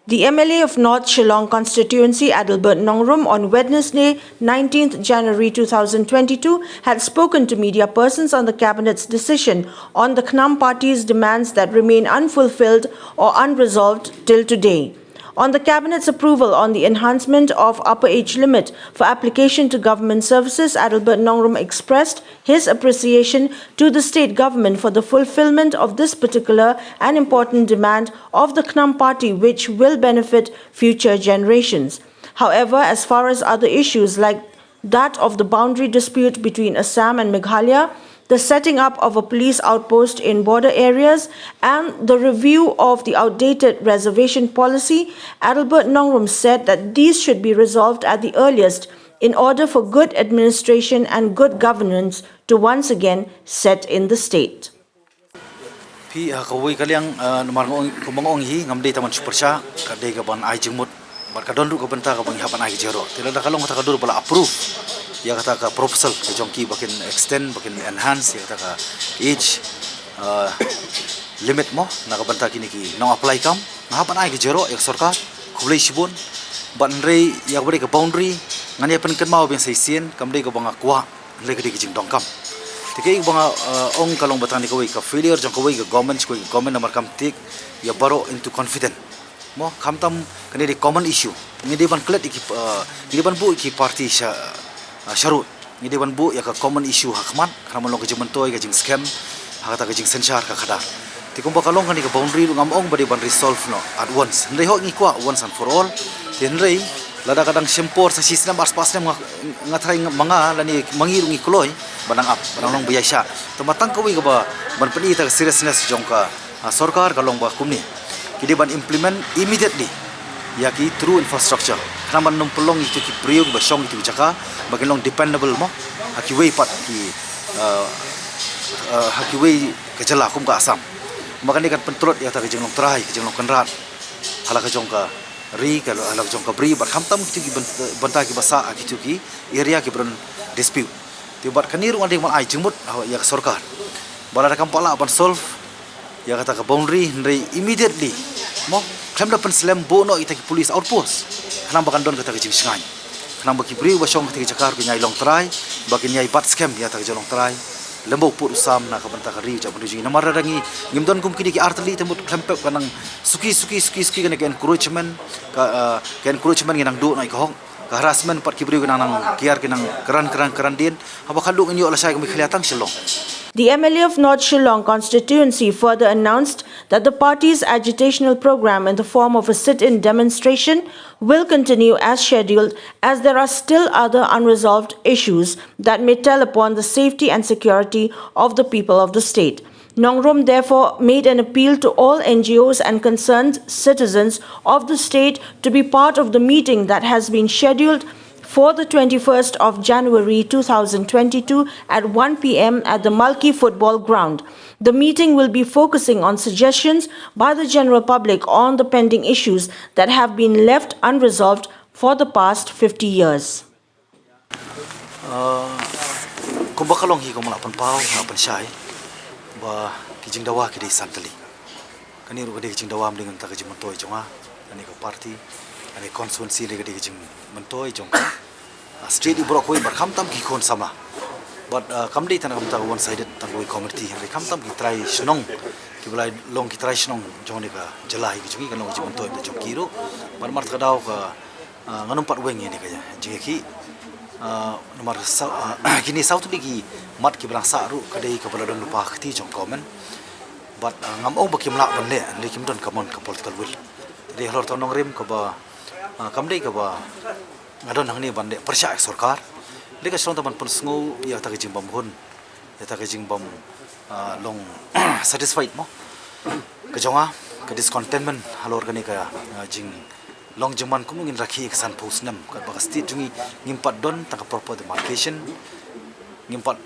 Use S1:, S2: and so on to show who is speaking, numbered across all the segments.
S1: The MLA of North Shillong constituency, Adelbert Nongrum, on Wednesday, 19th January 2022, had spoken to media persons on the Cabinet's decision on the Khnam party's demands that remain unfulfilled or unresolved till today. On the Cabinet's approval on the enhancement of upper age limit for application to government services, Adelbert Nongrum expressed his appreciation to the state government for the fulfillment of this particular and important demand of the Khnam party, which will benefit future generations. However, as far as other issues like that of the boundary dispute between Assam and Meghalaya, the setting up of a police outpost in border areas, and the review of the outdated reservation policy, Adelbert Nongrum said that these should be resolved at the earliest in order for good administration and good governance to once again set in the state.
S2: Pi kawai kaliang numarong kumangong hi ngamdei taman supersha kadai kaban ai jengmut barkadon ru kabenta kabang hapan ai jero tilada kalong kata kadur bala approve ya kata ka proposal ke jongki bakin extend bakin enhance ya kata ka age limit mo na kabenta kini ki no apply kam hapan ai jero ek sarkar khulai sibun banrei ya bari ka boundary ngani pen kan mau ben saisien kamdei ka bang akwa le kedi ki jing dongkam tikai bang ong kalong batani kawai ka failure jong kawai ka government namar kam tik ya baro into confident mo kamtam kani di common issue ngidi ban klet iki ngidi ban bu iki party syarut ngidi ban bu ya ka common issue hakman kramon lo ka jing mentoi ka jing scam hakata ka jing sensar ka khada tikum ba kalong kani ka boundary ngam ong badi ban resolve no at once ndai ho ngi kwa once and for all tenrei lada kadang sempor sa sistem aspas nem ngatrai manga lani mangiru ngi kloi banang up banang long biasa tomatang kawi ka ba ban pani ta seriousness jongka sarkar kalong ba kumni kidi ban implement immediately ya ki through infrastructure kraman num pelong itu ki priog ba song itu jaka bagen long dependable mo haki way pat ki haki way kejala kum ka asam makani kan pentrot ya ta ke jenglong trai ke jenglong kenrat hala ka jongka ri kalau alag jongka bri bar khamtam ki banta ki basa ki ki area ki bron dispute tibat kaniru ande mal ai jengmut ya sarkar bala rakam pala ban solve ya kata ka boundary ndai immediately mo klem da pen slam bono ita ki police outpost khnam bakan don kata ki singai khnam baki bri wa song ki jakar ki nyai long try baki nyai pat scam ya ta ki long try lembo put usam na ka banta ka ri ja buji na mararangi ngimdon kum kini ki artli temut klempep kanang suki kan ka encouragement ka encouragement nginang do nai ka hong ka harassment pat ki bri kanang kiar kinang keran din haba khalung inyo ala sai ka mi khliatang Shillong.
S1: The MLA of North Shillong constituency further announced that the party's agitational program in the form of a sit-in demonstration will continue as scheduled, as there are still other unresolved issues that may tell upon the safety and security of the people of the state. Nongrum therefore made an appeal to all NGOs and concerned citizens of the state to be part of the meeting that has been scheduled for the 21st of January 2022 at 1 p.m. at the MALKI football ground. The meeting will be focusing on suggestions by the general public on the pending issues that have been left unresolved for the past 50 years.
S2: Kung bakalong hi kung malapan pao, malapan siyay, ba kijing dawa kidi santali. Kaniru kadi kijing dawa mdingan ta kijing mentoy jonga, kani ka party, kani constituency kadi kijing mentoy jonga. Street ibro koi bar khamtam ki kon sama. But kamdi tan kamta one sided tangoi community hari khamtam ki try shnong ki balai long ki try shnong joni ka jalai ki jungi kan long jibon toy da jokiro bar mar kadau ka nganum pat weng ni ka jingi ki nomor kini sautu ki mat ki brang saru kadai ka baladon lupa khti jong komen but ngam ong bakim la ban le lekim don kamon ka political will de halor tonong rim ka ba kamdei ka ba ngadon hangni bande persya sarkar leka shlong taman pun sngo ya ta jing bam hun ya ta jing bam long satisfied mo ka jonga ka discontentment halor kani ka jing long jaman kum ngin rakhi eksan post nam ka ba state jungi ngimpat don ta ka proper demarcation ngimpat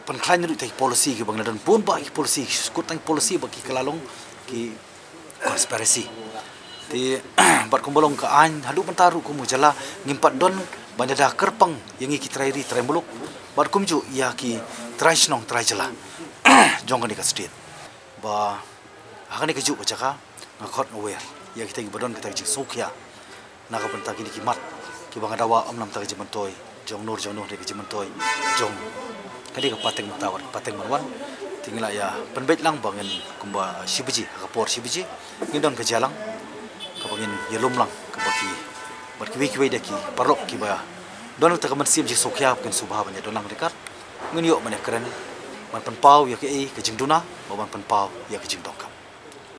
S2: pen klan ru tai policy ki bang don pun ba ki policy skut tang policy ba ki kalalong ki conspiracy ti bat kumbolong ka an halu pentaru kum jala ngimpat don bandada kerpang yang ki trai ri trai muluk bat kumju ya ki trai snong trai jala jong ka ni ka state ba hakani ka ju ka jaka ngakot aware ya kita gibadon kita jing sukya naga penta kini kimat ki bang dawa amnam ta jiman toy jong nur de jiman toy jong kadi ka pateng matawar pateng marwan tingla ya penbet lang bangen kumba sibiji kapor sibiji ngidon ke jalang ka bangin yelum lang ka baki barki wiki deki parok ki ba don ta kaman sim ji sukya ken subha banya don lang dekat ngunyo mane keren man penpau ya ke jing duna man penpau ya ke jing dongkam